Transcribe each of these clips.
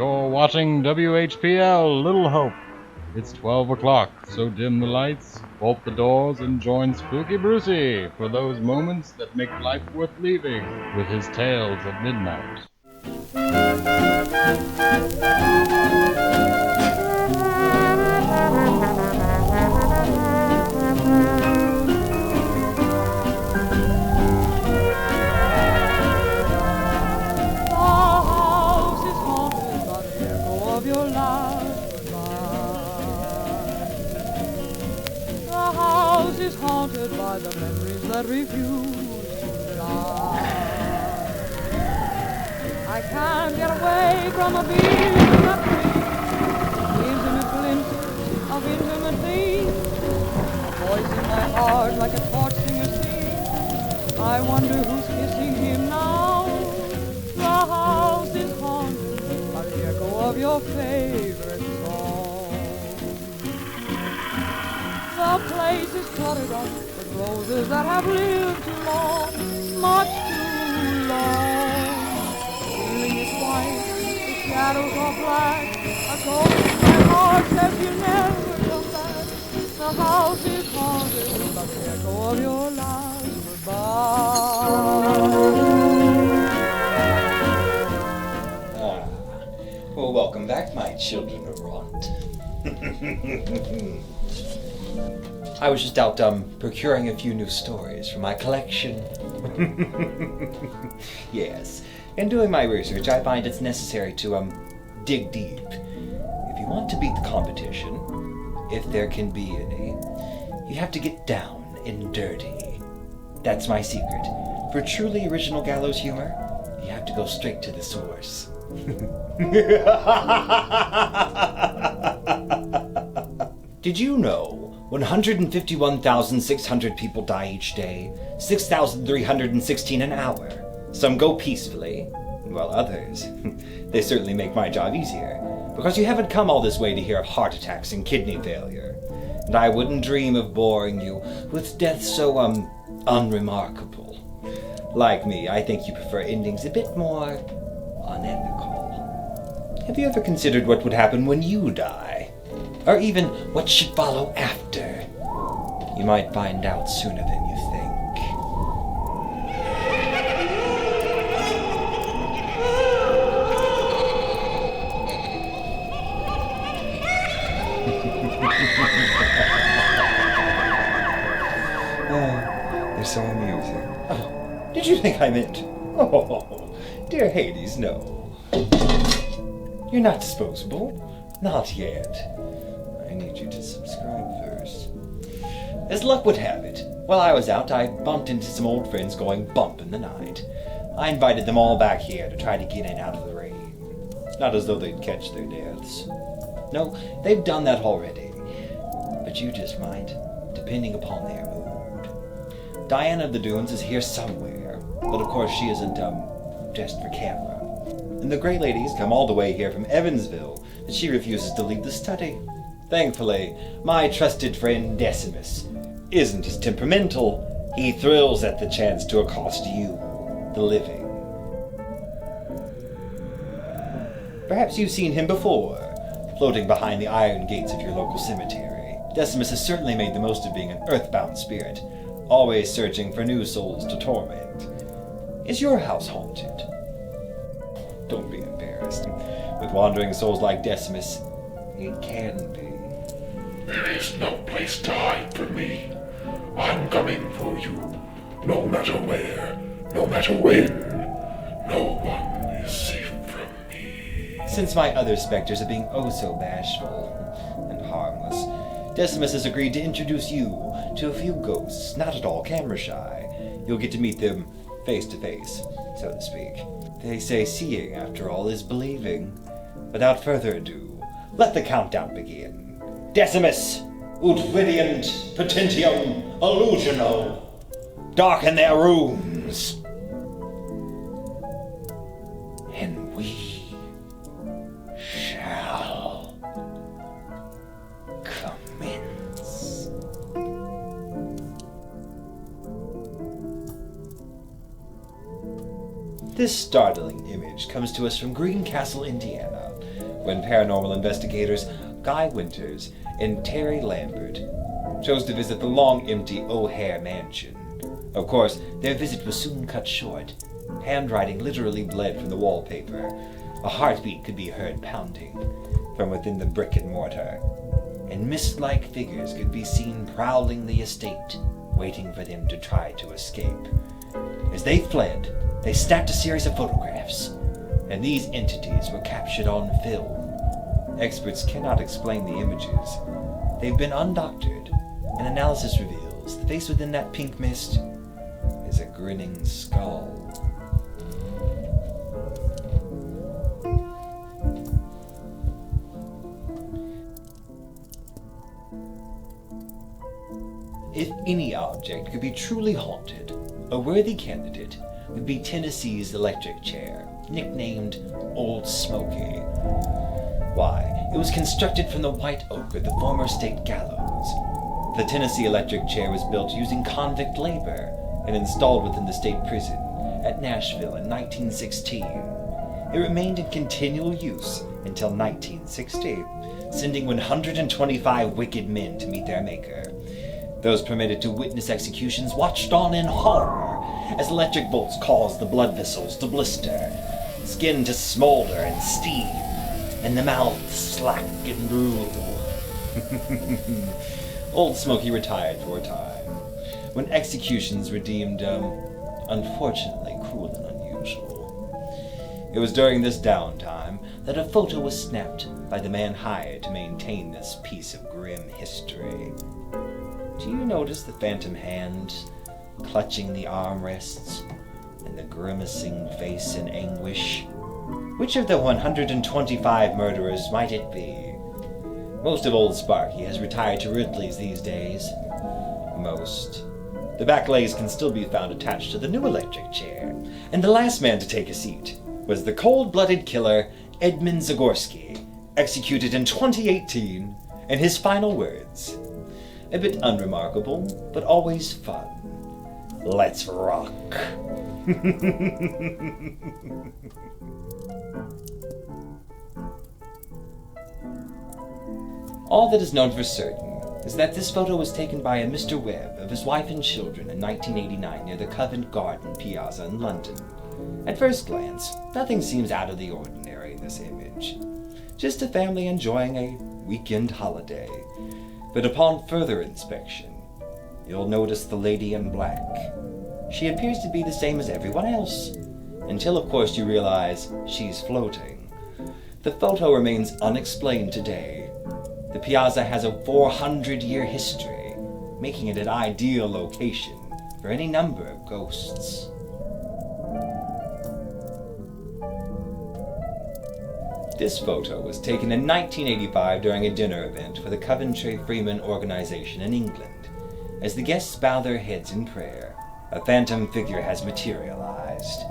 You're watching WHPL Little Hope. It's 12 o'clock, so dim the lights, bolt the doors, and join Spooky Brucey for those moments that make life worth leaving with his tales of midnight. Is haunted by the memories that refuse to die. I can't get away from a feeling that gives him a glimpse of intimate things. A voice in my heart like a torch singer sings. I wonder who's kissing him now. The house is haunted by the echo of your favorite song. The place is cluttered up with roses that have lived too long, much too long. The ceiling is white, the shadows are black. A ghost in my heart says you never come back. The house is haunted by the echo of your last goodbye. Well, welcome back, my children of Rot. I was just out procuring a few new stories for my collection. Yes, in doing my research, I find it's necessary to dig deep. If you want to beat the competition, if there can be any, you have to get down and dirty. That's my secret. For truly original gallows humor, you have to go straight to the source. Did you know 151,600 people die each day, 6,316 an hour? Some go peacefully, while others, they certainly make my job easier, because you haven't come all this way to hear of heart attacks and kidney failure. And I wouldn't dream of boring you with deaths so, unremarkable. Like me, I think you prefer endings a bit more unethical. Have you ever considered what would happen when you die? Or even what should follow after? You might find out sooner than you think. They're so amusing. Oh, did you think I meant? Oh, dear Hades, no. You're not disposable. Not yet. I need you to subscribe first. As luck would have it, while I was out, I bumped into some old friends going bump in the night. I invited them all back here to try to get in out of the rain. Not as though they'd catch their deaths. No, they've done that already. But you just might, depending upon their mood. Diana of the Dunes is here somewhere, but of course she isn't, dressed for camera. And the Grey Lady's come all the way here from Evansville, but she refuses to leave the study. Thankfully, my trusted friend Decimus isn't as temperamental. He thrills at the chance to accost you, the living. Perhaps you've seen him before, floating behind the iron gates of your local cemetery. Decimus has certainly made the most of being an earthbound spirit, always searching for new souls to torment. Is your house haunted? Don't be embarrassed. With wandering souls like Decimus, it can be. There is no place to hide from me. I'm coming for you, no matter where, no matter when. No one is safe from me. Since my other specters are being oh so bashful and harmless, Decimus has agreed to introduce you to a few ghosts not at all camera shy. You'll get to meet them face to face, so to speak. They say seeing, after all, is believing. Without further ado, let the countdown begin. Decimus, ut vidient potentium illusional. Darken their rooms. And we shall commence. This startling image comes to us from Greencastle, Indiana, when paranormal investigators Guy Winters and Terry Lambert chose to visit the long-empty OHare Mansion. Of course, their visit was soon cut short. Handwriting literally bled from the wallpaper. A heartbeat could be heard pounding from within the brick and mortar, and mist-like figures could be seen prowling the estate, waiting for them to try to escape. As they fled, they snapped a series of photographs, and these entities were captured on film. Experts cannot explain the images. They've been undoctored, and analysis reveals the face within that pink mist is a grinning skull. If any object could be truly haunted, a worthy candidate would be Tennessee's electric chair, nicknamed Old Smoky. Why, it was constructed from the white oak of the former state gallows. The Tennessee electric chair was built using convict labor and installed within the state prison at Nashville in 1916. It remained in continual use until 1960, sending 125 wicked men to meet their maker. Those permitted to witness executions watched on in horror as electric bolts caused the blood vessels to blister, skin to smolder and steam, and the mouth slack and drool. Old Smoky retired for a time, when executions were deemed, unfortunately cruel and unusual. It was during this downtime that a photo was snapped by the man hired to maintain this piece of grim history. Do you notice the phantom hand clutching the armrests and the grimacing face in anguish? Which of the 125 murderers might it be? Most of Old Sparky has retired to Ridley's these days. Most. The back legs can still be found attached to the new electric chair, and the last man to take a seat was the cold-blooded killer Edmund Zagorski, executed in 2018, and his final words: a bit unremarkable, but always fun. Let's rock. All that is known for certain is that this photo was taken by a Mr. Webb of his wife and children in 1989 near the Covent Garden Piazza in London. At first glance, nothing seems out of the ordinary in this image. Just a family enjoying a weekend holiday. But upon further inspection, you'll notice the lady in black. She appears to be the same as everyone else, until of course you realize she's floating. The photo remains unexplained today. The Piazza has a 400-year history, making it an ideal location for any number of ghosts. This photo was taken in 1985 during a dinner event for the Coventry Freeman organization in England. As the guests bow their heads in prayer, a phantom figure has materialized.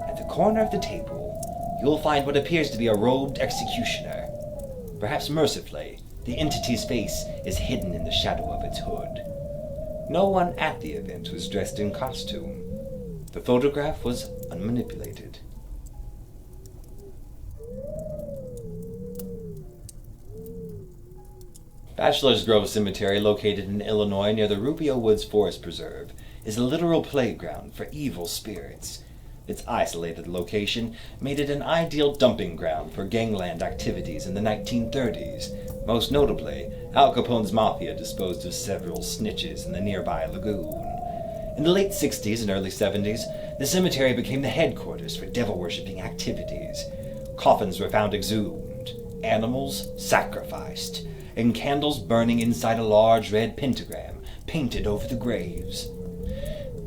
At the corner of the table, you'll find what appears to be a robed executioner. Perhaps mercifully, the entity's face is hidden in the shadow of its hood. No one at the event was dressed in costume. The photograph was unmanipulated. Bachelors Grove Cemetery, located in Illinois near the Rubio Woods Forest Preserve, is a literal playground for evil spirits. Its isolated location made it an ideal dumping ground for gangland activities in the 1930s. Most notably, Al Capone's mafia disposed of several snitches in the nearby lagoon. In the late 60s and early 70s, the cemetery became the headquarters for devil-worshipping activities. Coffins were found exhumed, animals sacrificed, and candles burning inside a large red pentagram painted over the graves.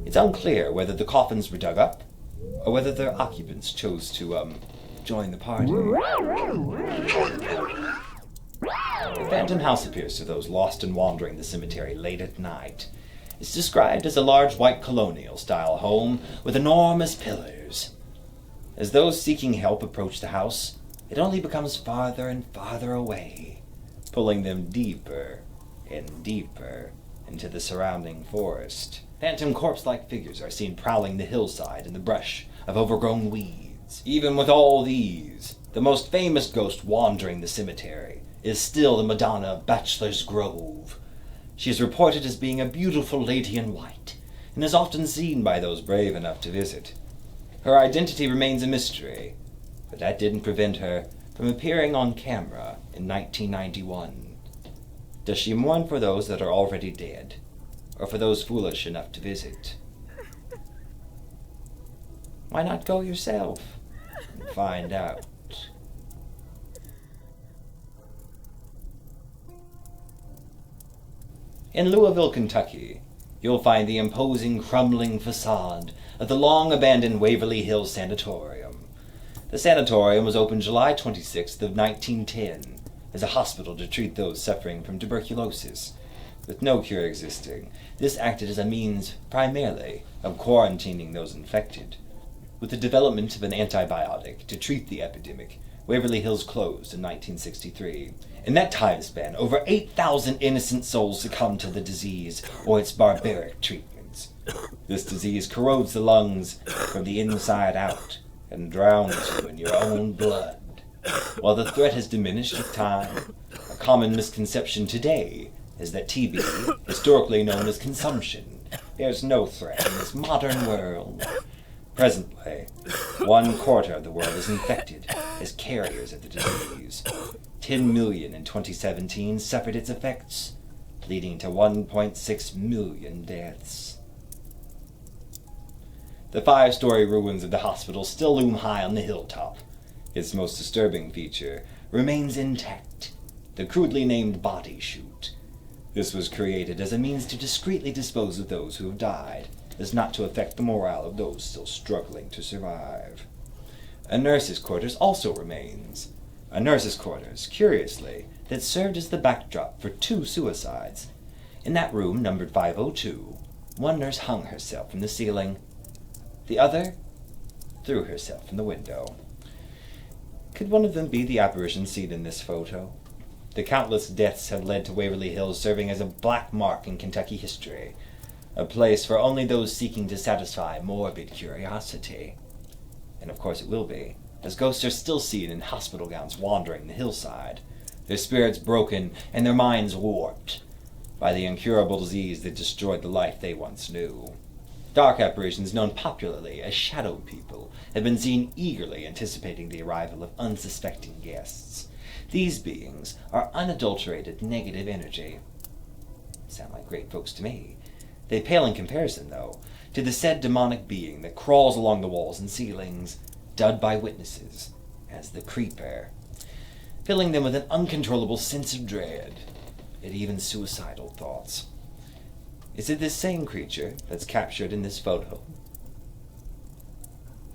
It's unclear whether the coffins were dug up, or whether their occupants chose to, join the party. The Phantom House appears to those lost and wandering the cemetery late at night. It's described as a large white colonial-style home with enormous pillars. As those seeking help approach the house, it only becomes farther and farther away, pulling them deeper and deeper into the surrounding forest. Phantom corpse-like figures are seen prowling the hillside in the brush of overgrown weeds. Even with all these, The most famous ghost wandering the cemetery is still the Madonna of Bachelors Grove. She is reported as being a beautiful lady in white, and is often seen by those brave enough to visit. Her identity remains a mystery, but that didn't prevent her from appearing on camera in 1991. Does she mourn for those that are already dead, or for those foolish enough to visit? Why not go yourself and find out? In Louisville, Kentucky, you'll find the imposing, crumbling facade of the long-abandoned Waverly Hills Sanatorium. The sanatorium was opened July 26th of 1910 as a hospital to treat those suffering from tuberculosis. With no cure existing, this acted as a means, primarily, of quarantining those infected. With the development of an antibiotic to treat the epidemic, Waverly Hills closed in 1963. In that time span, over 8,000 innocent souls succumbed to the disease or its barbaric treatments. This disease corrodes the lungs from the inside out and drowns you in your own blood. While the threat has diminished with time, a common misconception today is that TB, historically known as consumption, bears no threat in this modern world. Presently, 1/4 of the world is infected as carriers of the disease. 10 million in 2017 suffered its effects, leading to 1.6 million deaths. The 5-story ruins of the hospital still loom high on the hilltop. Its most disturbing feature remains intact, the crudely named body chute. This was created as a means to discreetly dispose of those who have died, as not to affect the morale of those still struggling to survive. A nurse's quarters also remains. A nurse's quarters, curiously, that served as the backdrop for 2 suicides. In that room, numbered 502, one nurse hung herself from the ceiling. The other threw herself from the window. Could one of them be the apparition seen in this photo? The countless deaths have led to Waverly Hills serving as a black mark in Kentucky history, a place for only those seeking to satisfy morbid curiosity. And of course it will be, as ghosts are still seen in hospital gowns wandering the hillside, their spirits broken and their minds warped by the incurable disease that destroyed the life they once knew. Dark apparitions known popularly as shadow people have been seen eagerly anticipating the arrival of unsuspecting guests. These beings are unadulterated negative energy. Sound like great folks to me. They pale in comparison, though, to the said demonic being that crawls along the walls and ceilings, dubbed by witnesses as the Creeper, filling them with an uncontrollable sense of dread, and even suicidal thoughts. Is it this same creature that's captured in this photo?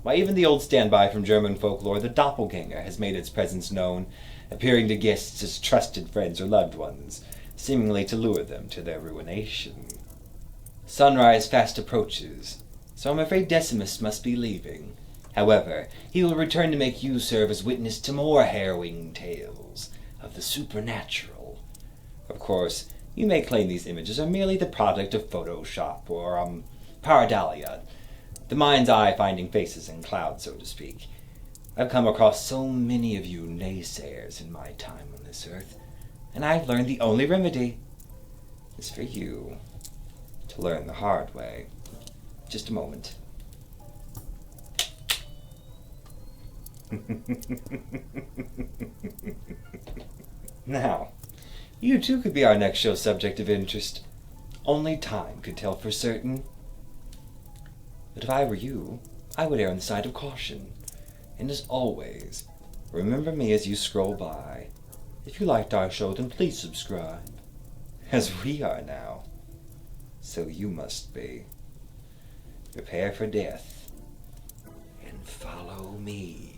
Why, even the old standby from German folklore, the doppelganger, has made its presence known, appearing to guests as trusted friends or loved ones, seemingly to lure them to their ruination. Sunrise fast approaches, so I'm afraid Decimus must be leaving. However, he will return to make you serve as witness to more harrowing tales of the supernatural. Of course, you may claim these images are merely the product of Photoshop or, pareidolia, the mind's eye finding faces in clouds, so to speak. I've come across so many of you naysayers in my time on this earth, and I've learned the only remedy is for you to learn the hard way. Just a moment. Now, you too could be our next show subject of interest. Only time could tell for certain. But if I were you, I would err on the side of caution. And as always, remember me as you scroll by. If you liked our show, then please subscribe. As we are now, so you must be. Prepare for death, and follow me.